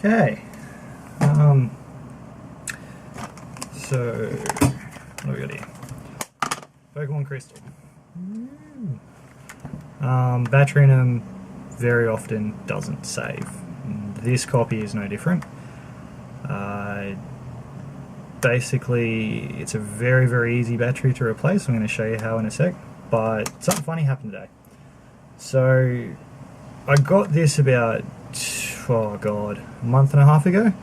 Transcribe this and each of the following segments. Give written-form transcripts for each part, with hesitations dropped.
Okay. So what do we got here? Pokemon Crystal. Battery in them very often doesn't save. This copy is no different. Basically, it's a very, very easy battery to replace. I'm going to show you how in a sec. But something funny happened today. So I got this about, a month and a half ago.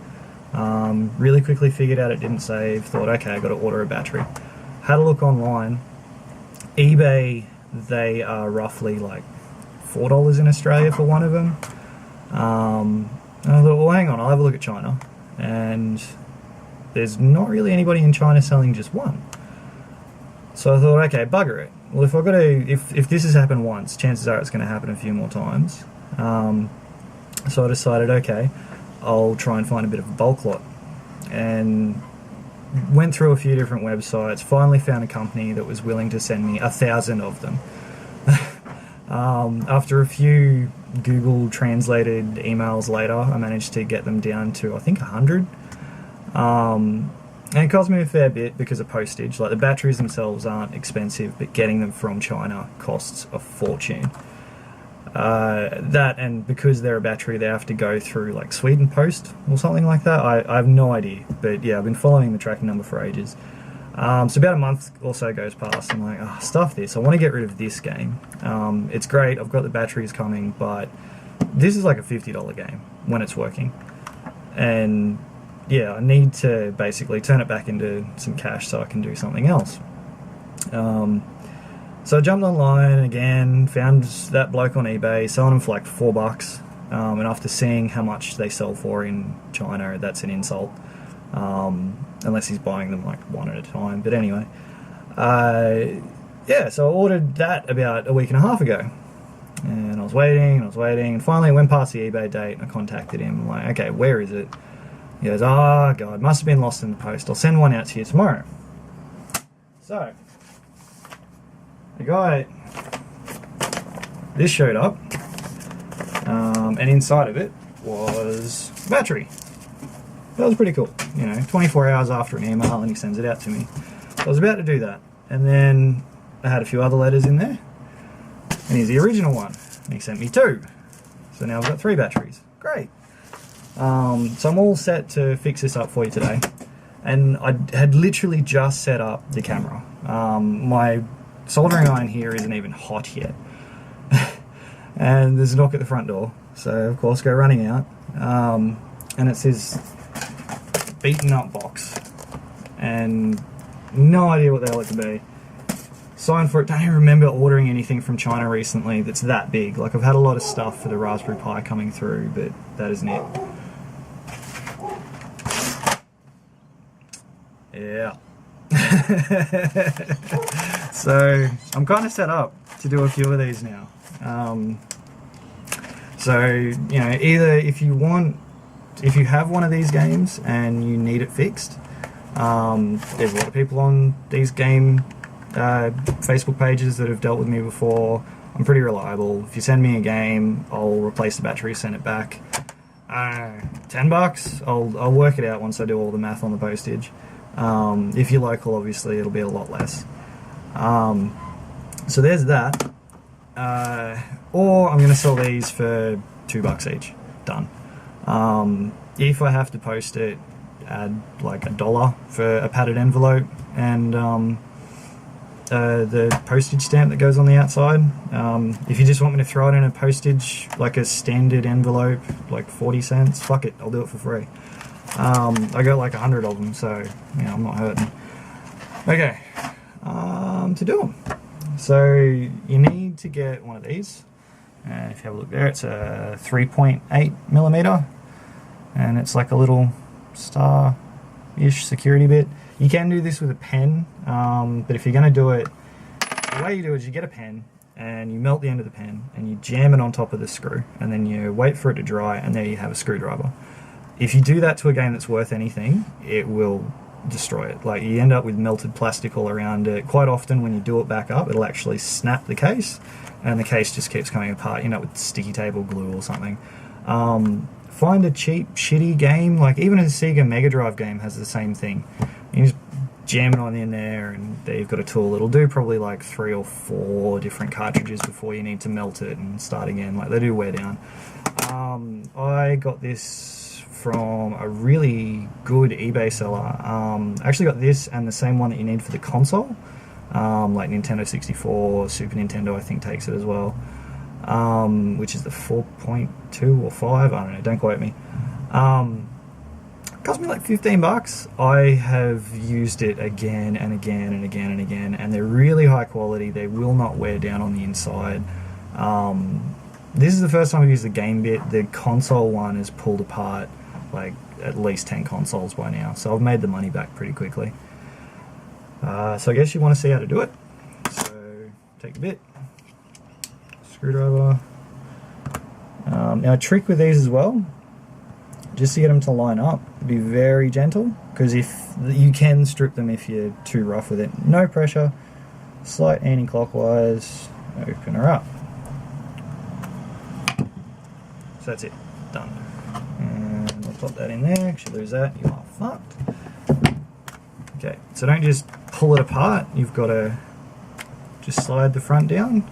Really quickly figured out it didn't save. Thought, okay, I got to order a battery. Had a look online. eBay, they are roughly like $4 in Australia for one of them. And I thought, well, hang on, I'll have a look at China. And there's not really anybody in China selling just one. So I thought, okay, bugger it. Well, if I've got to, if this has happened once, chances are it's going to happen a few more times. So I decided, okay, I'll try and find a bit of a bulk lot. And went through a few different websites, finally found a company that was willing to send me 1,000 of them. After a few Google translated emails later, I managed to get them down to, I think, 100. And it cost me a fair bit because of postage. Like, the batteries themselves aren't expensive, but getting them from China costs a fortune. That, and because they're a battery, they have to go through like Sweden Post or something like that. I have no idea, but yeah, I've been following the tracking number for ages. So about a month or so goes past. I'm like, stuff this. I want to get rid of this game. It's great. I've got the batteries coming, but this is like a $50 game when it's working. And yeah, I need to basically turn it back into some cash so I can do something else. So I jumped online again, found that bloke on eBay selling them for like $4. And after seeing how much they sell for in China, that's an insult. Unless he's buying them like one at a time. But anyway, yeah, so I ordered that about a week and a half ago. And I was waiting, and finally I went past the eBay date and I contacted him. I'm like, okay, where is it? He goes, oh God, must have been lost in the post. I'll send one out to you tomorrow. So the guy, this showed up, and inside of it was a battery. That was pretty cool, 24 hours after an email and he sends it out to me. So I was about to do that, and then I had a few other letters in there, and here's the original one, and he sent me 2. So now I've got 3 batteries. Great. So I'm all set to fix this up for you today, and I had literally just set up the camera. My soldering iron here isn't even hot yet. And there's a knock at the front door, so of course go running out. And it's this beaten up box, and no idea what the hell it could be. Signed for it, don't even remember ordering anything from China recently that's that big. Like, I've had a lot of stuff for the Raspberry Pi coming through, but that isn't it. Yeah. So I'm kind of set up to do a few of these now. So either if you have one of these games and you need it fixed, there's a lot of people on these game Facebook pages that have dealt with me before. I'm pretty reliable. If you send me a game, I'll replace the battery, send it back. $10. I'll work it out once I do all the math on the postage. If you're local, obviously it'll be a lot less. So there's that. Or I'm going to sell these for $2 each. Done. If I have to post it, add like $1 for a padded envelope and the postage stamp that goes on the outside. If you just want me to throw it in a postage, like a standard envelope, like 40 cents, fuck it, I'll do it for free. I got like 100 of them, so I'm not hurting. Okay, to do them. So you need to get one of these. And if you have a look there, it's a 3.8mm, and it's like a little star-ish security bit. You can do this with a pen, but if you're going to do it, the way you do it is you get a pen and you melt the end of the pen and you jam it on top of the screw, and then you wait for it to dry, and there you have a screwdriver. If you do that to a game that's worth anything, it will destroy it. Like, you end up with melted plastic all around it. Quite often when you do it back up, it'll actually snap the case, and the case just keeps coming apart, with sticky tape or glue or something. find a cheap, shitty game. Like even a Sega Mega Drive game has the same thing. You just jam it on in there, and there you've got a tool. It'll do probably like 3 or 4 different cartridges before you need to melt it and start again. Like they do wear down. I got this from a really good eBay seller. I actually got this and the same one that you need for the console. Like Nintendo 64, Super Nintendo I think takes it as well. Which is the 4.2 or 5, I don't know, don't quote me. Cost me like $15. I have used it again and again and again and again, and they're really high quality. They will not wear down on the inside. This is the first time I've used the game bit. The console one has pulled apart like at least 10 consoles by now, so I've made the money back pretty quickly. So I guess you want to see how to do it. So take the bit, screwdriver. Now a trick with these as well, just to get them to line up, be very gentle, because if you can strip them if you're too rough with it. No pressure, slight anti-clockwise, open her up. So that's it, done. And I'll pop that in there. If you lose that, you are fucked. Okay, so don't just pull it apart, you've got to just slide the front down,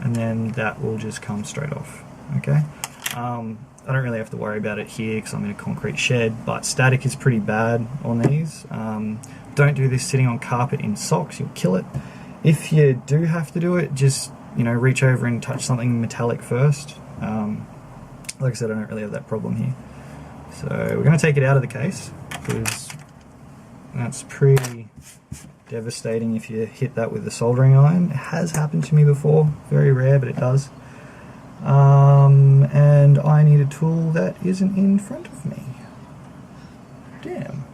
and then that will just come straight off. Okay, I don't really have to worry about it here because I'm in a concrete shed, but static is pretty bad on these. Don't do this sitting on carpet in socks, you'll kill it. If you do have to do it, just reach over and touch something metallic first. Like I said, I don't really have that problem here. So we're going to take it out of the case, because that's pretty devastating if you hit that with a soldering iron. It has happened to me before, very rare, but it does. And I need a tool that isn't in front of me. Damn.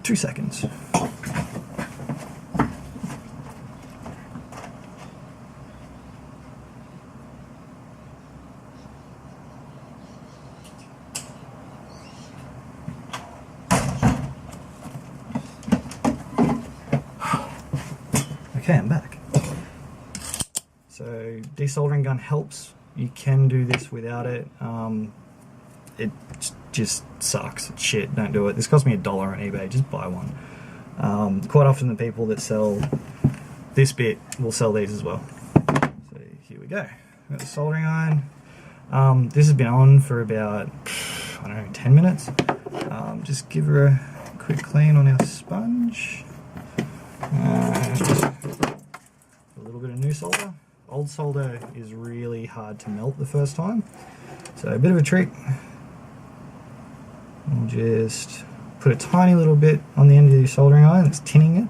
2 seconds. Okay, I'm back. So desoldering gun helps. You can do this without it. It just sucks. It's shit. Don't do it. This cost me $1 on eBay. Just buy one. Quite often the people that sell this bit will sell these as well. So here we go. Got the soldering iron. This has been on for about, I don't know, 10 minutes. Just give her a quick clean on our sponge. A little bit of new solder. Old solder is really hard to melt the first time, so a bit of a trick. We'll just put a tiny little bit on the end of your soldering iron that's tinning it,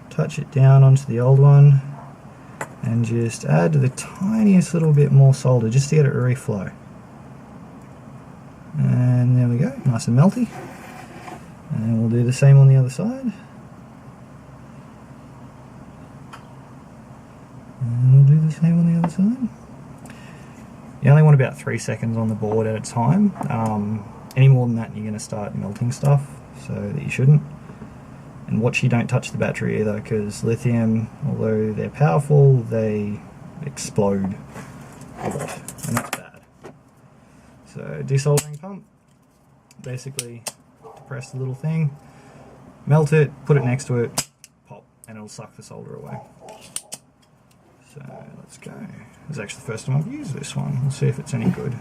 touch it down onto the old one, and just add the tiniest little bit more solder just to get it to reflow. And there we go, nice and melty. And we'll do the same on the other side. And we'll do the same on the other side. You only want about 3 seconds on the board at a time. Any more than that, you're going to start melting stuff, so that you shouldn't. And watch you don't touch the battery either, because lithium, although they're powerful, they explode a lot, and that's bad. So desoldering pump, basically depress the little thing, melt it, put it next to it, pop, and it'll suck the solder away. So let's go. This is actually the first time I've used this one. We'll see if it's any good.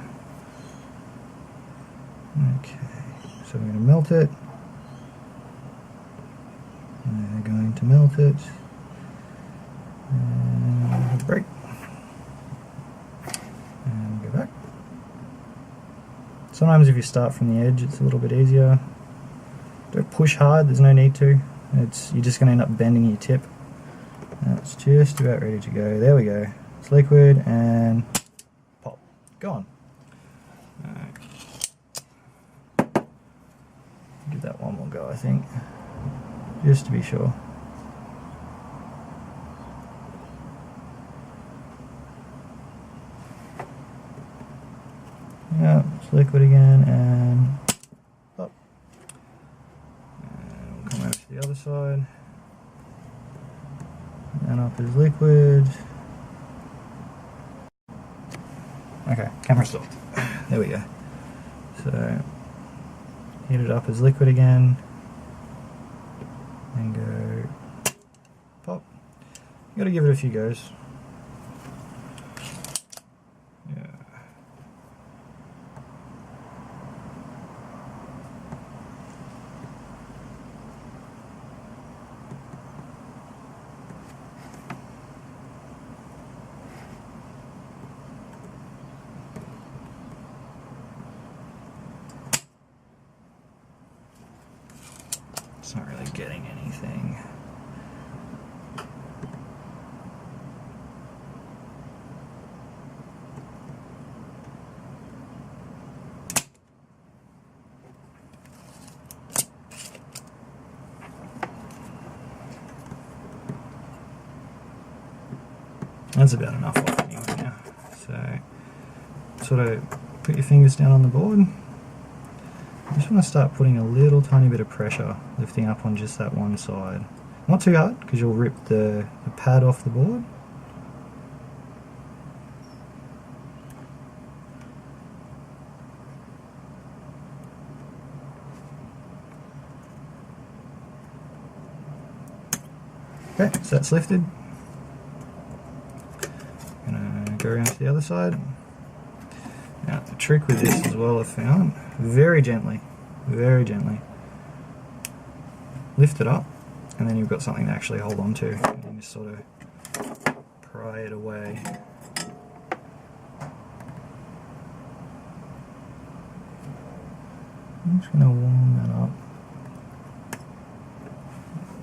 Okay, so we're going to melt it. We're going to melt it. And break. And go back. Sometimes if you start from the edge, it's a little bit easier. Don't push hard, there's no need to. You're just going to end up bending your tip. That's just about ready to go. There we go. It's liquid and pop. Gone. Right. Give that one more go, I think. Just to be sure. Yeah, it's liquid again and pop. And we'll come over to the other side. And up is liquid. Okay, camera stopped. there we go. So heat it up as liquid again, and go pop. You gotta give it a few goes. Yeah. It's not really getting anything. That's about enough off anyway now. So, sort of put your fingers down on the board. You just want to start putting a little tiny bit of pressure, lifting up on just that one side. Not too hard, because you'll rip the pad off the board. Okay, so that's lifted. Go around to the other side. Now the trick with this as well, I found, very gently lift it up, and then you've got something to actually hold on to, and just sort of pry it away. I'm just going to warm that up.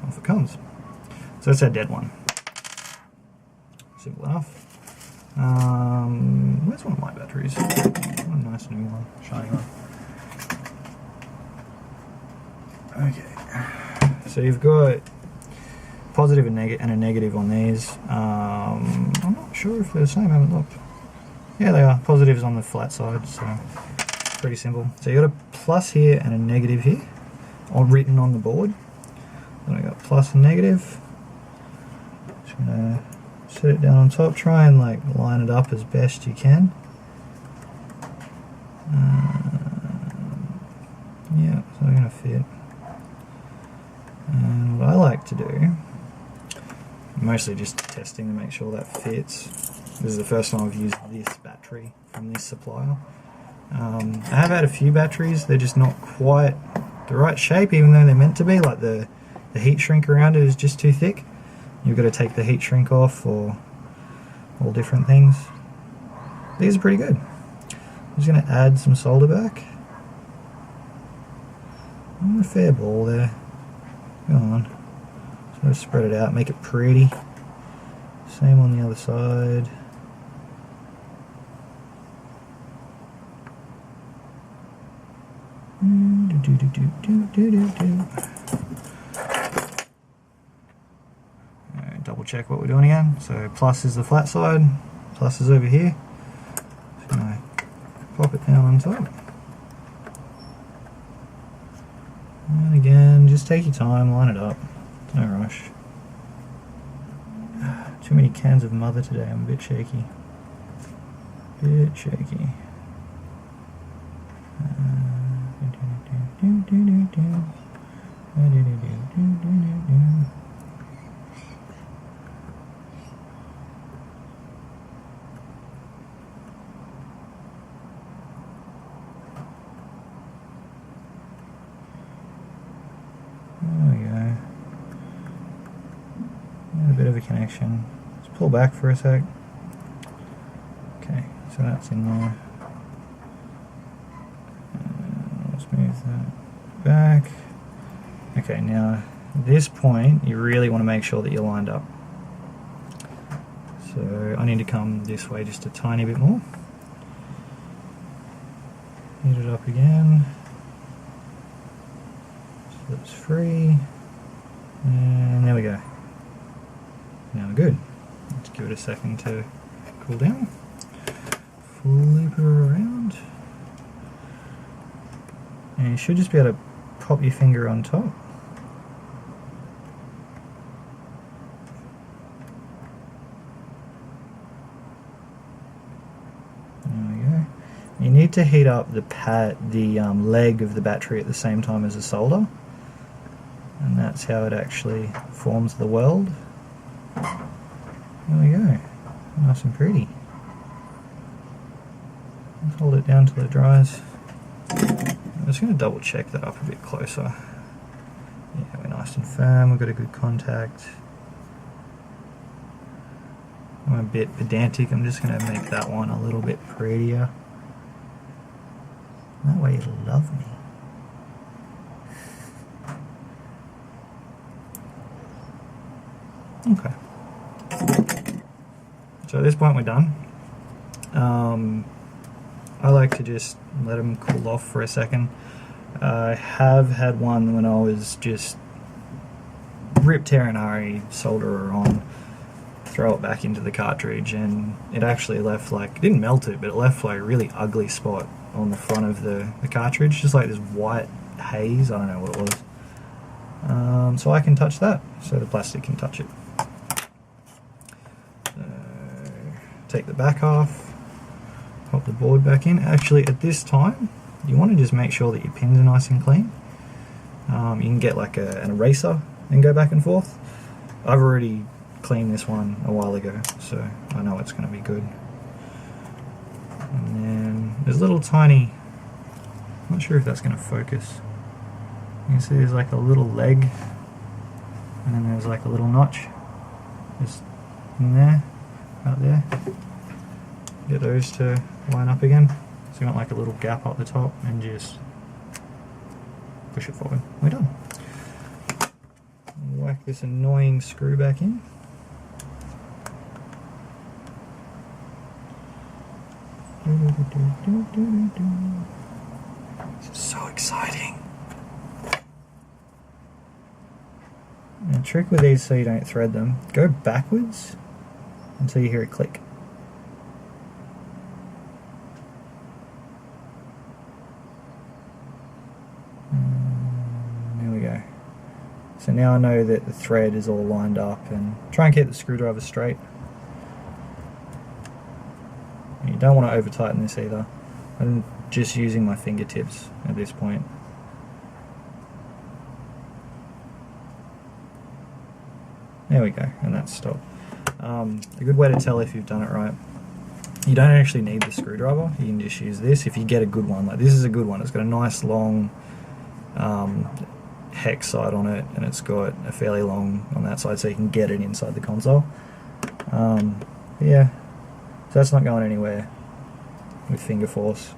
Off it comes. So that's our dead one. Simple enough. Where's one of my batteries? Oh, nice new one, shiny one. Okay, so you've got positive and a negative on these. I'm not sure if they're the same, I haven't looked. Yeah, they are. Positives on the flat side, so pretty simple. So you've got a plus here and a negative here, all written on the board. Then I got plus and negative. Just gonna set it down on top, try and like line it up as best you can. Yeah, so they're going to fit. And what I like to do, mostly just testing to make sure that fits. This is the first time I've used this battery from this supplier. I have had a few batteries, they're just not quite the right shape, even though they're meant to be. Like the heat shrink around it is just too thick. You've got to take the heat shrink off for all different things. These are pretty good. I'm just going to add some solder back. A fair ball there. Go on. Sort of spread it out, make it pretty. Same on the other side. Double check what we're doing again. So plus is the flat side, plus is over here. So I pop it down on top. And again, just take your time, line it up. No rush. Too many cans of mother today, I'm a bit shaky. A bit of a connection. Let's pull back for a sec. Okay, so that's in there. Let's move that back. Okay, now at this point you really want to make sure that you're lined up. So I need to come this way just a tiny bit more. Heat it up again. So it's free. And there we go. Now we're good. Let's give it a second to cool down. Flip her around. And you should just be able to pop your finger on top. There we go. You need to heat up the leg of the battery at the same time as the solder, and that's how it actually forms the weld. There we go, nice and pretty. Let's hold it down till it dries. I'm just going to double check that up a bit closer. Yeah, we're nice and firm, we've got a good contact. I'm a bit pedantic, I'm just going to make that one a little bit prettier. That way you'll love me. Okay. So at this point we're done. I like to just let them cool off for a second. I have had one when I was just rip tear and hurry, solder it on, throw it back into the cartridge, and it actually left like, it didn't melt it, but it left like a really ugly spot on the front of the cartridge, just like this white haze, I don't know what it was. So I can touch that, so the plastic can touch it. Take the back off, pop the board back in. Actually, at this time, you want to just make sure that your pins are nice and clean. You can get like an eraser and go back and forth. I've already cleaned this one a while ago, so I know it's going to be good. And then there's a little tiny, I'm not sure if that's going to focus. You can see there's like a little leg, and then there's like a little notch just in there, right there. Get those to line up again. So you want like a little gap up the top and just push it forward. We're done. Whack this annoying screw back in. This is so exciting. And the trick with these, so you don't thread them, go backwards until you hear it click. There we go. So now I know that the thread is all lined up, and try and keep the screwdriver straight. You don't want to over tighten this either. I'm just using my fingertips at this point. There we go, and that's stopped. A good way to tell if you've done it right, you don't actually need the screwdriver, you can just use this if you get a good one. Like this is a good one, it's got a nice long hex side on it, and it's got a fairly long on that side, so you can get it inside the console. Yeah, so that's not going anywhere with finger force.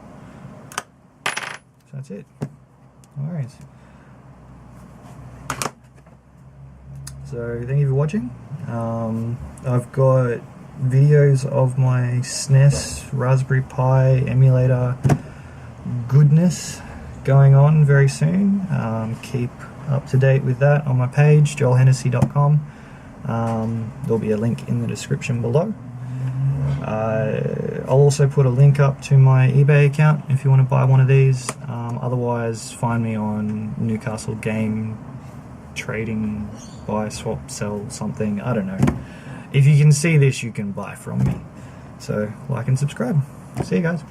So that's it. No worries. So thank you for watching. I've got videos of my SNES Raspberry Pi emulator goodness going on very soon. Keep up to date with that on my page, joelhennessy.com. There'll be a link in the description below. I'll also put a link up to my eBay account if you want to buy one of these. Otherwise, find me on Newcastle Game Trading, buy, swap, sell, something, I don't know. If you can see this, you can buy from me. So, like and subscribe. See you guys.